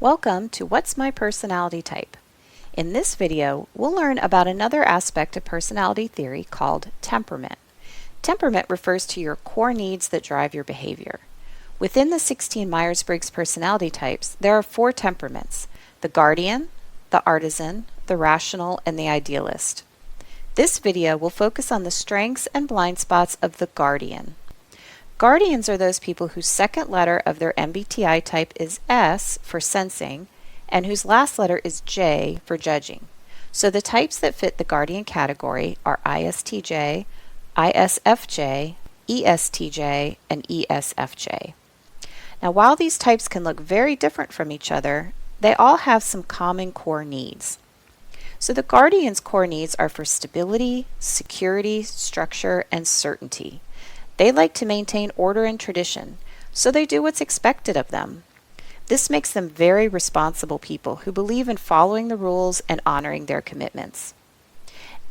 Welcome to What's My Personality Type? In this video, we'll learn about another aspect of personality theory called temperament. Temperament refers to your core needs that drive your behavior. Within the 16 Myers-Briggs personality types, there are 4 temperaments: the guardian, the artisan, the rational, and the idealist. This video will focus on the strengths and blind spots of the guardian. Guardians are those people whose second letter of their MBTI type is S for sensing, and whose last letter is J for judging. So the types that fit the guardian category are ISTJ, ISFJ, ESTJ, and ESFJ. Now, while these types can look very different from each other, they all have some common core needs. So the guardian's core needs are for stability, security, structure, and certainty. They like to maintain order and tradition, so they do what's expected of them. This makes them very responsible people who believe in following the rules and honoring their commitments.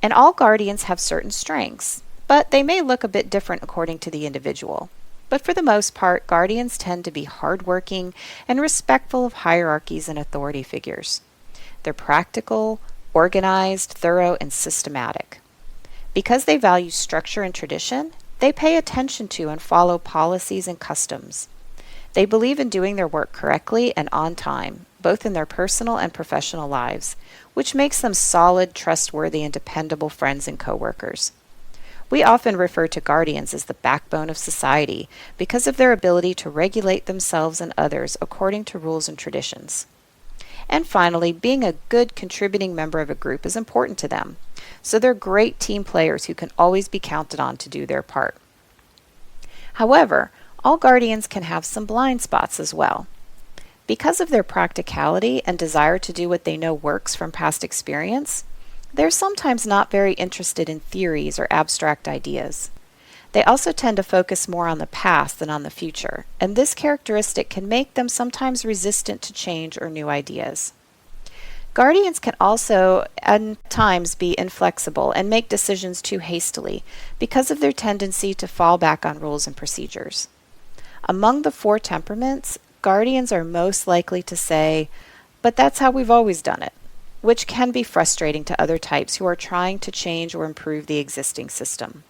And all guardians have certain strengths, but they may look a bit different according to the individual. But for the most part, guardians tend to be hardworking and respectful of hierarchies and authority figures. They're practical, organized, thorough, and systematic. Because they value structure and tradition, they pay attention to and follow policies and customs. They believe in doing their work correctly and on time, both in their personal and professional lives, which makes them solid, trustworthy, and dependable friends and coworkers. We often refer to guardians as the backbone of society because of their ability to regulate themselves and others according to rules and traditions. And finally, being a good contributing member of a group is important to them, so they're great team players who can always be counted on to do their part. However, all guardians can have some blind spots as well. Because of their practicality and desire to do what they know works from past experience, they're sometimes not very interested in theories or abstract ideas. They also tend to focus more on the past than on the future, and this characteristic can make them sometimes resistant to change or new ideas. Guardians can also at times be inflexible and make decisions too hastily because of their tendency to fall back on rules and procedures. Among the 4 temperaments, guardians are most likely to say, "But that's how we've always done it," which can be frustrating to other types who are trying to change or improve the existing system.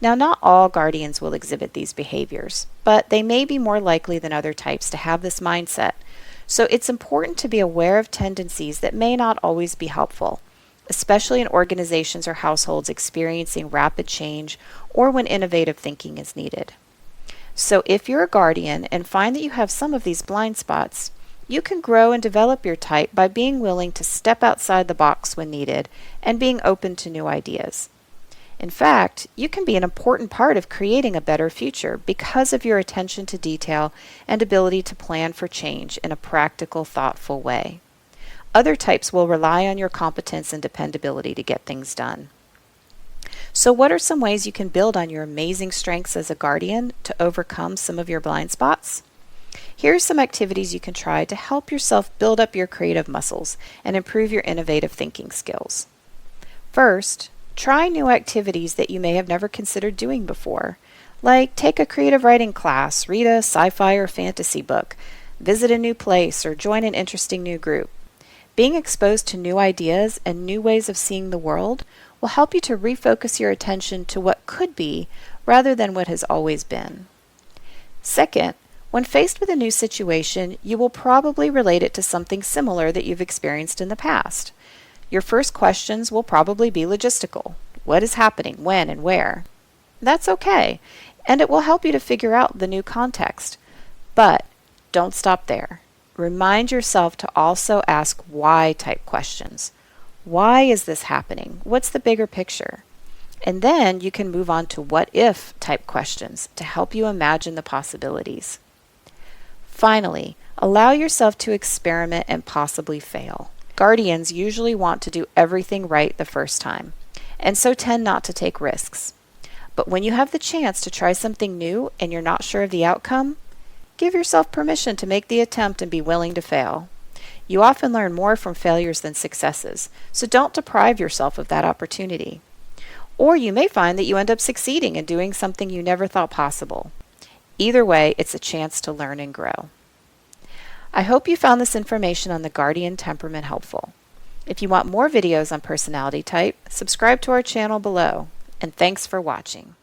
Now, not all guardians will exhibit these behaviors, but they may be more likely than other types to have this mindset. So it's important to be aware of tendencies that may not always be helpful, especially in organizations or households experiencing rapid change or when innovative thinking is needed. So if you're a guardian and find that you have some of these blind spots, you can grow and develop your type by being willing to step outside the box when needed and being open to new ideas. In fact, you can be an important part of creating a better future because of your attention to detail and ability to plan for change in a practical, thoughtful way. Other types will rely on your competence and dependability to get things done. So what are some ways you can build on your amazing strengths as a guardian to overcome some of your blind spots? Here are some activities you can try to help yourself build up your creative muscles and improve your innovative thinking skills. First, try new activities that you may have never considered doing before, like take a creative writing class, read a sci-fi or fantasy book, visit a new place, or join an interesting new group. Being exposed to new ideas and new ways of seeing the world will help you to refocus your attention to what could be rather than what has always been. Second, when faced with a new situation, you will probably relate it to something similar that you've experienced in the past. Your first questions will probably be logistical. What is happening, when, and where? That's okay, and it will help you to figure out the new context. But don't stop there. Remind yourself to also ask why type questions. Why is this happening? What's the bigger picture? And then you can move on to what if type questions to help you imagine the possibilities. Finally, allow yourself to experiment and possibly fail. Guardians usually want to do everything right the first time, and so tend not to take risks. But when you have the chance to try something new and you're not sure of the outcome, give yourself permission to make the attempt and be willing to fail. You often learn more from failures than successes, so don't deprive yourself of that opportunity. Or you may find that you end up succeeding in doing something you never thought possible. Either way, it's a chance to learn and grow. I hope you found this information on the Guardian temperament helpful. If you want more videos on personality type, subscribe to our channel below. And thanks for watching.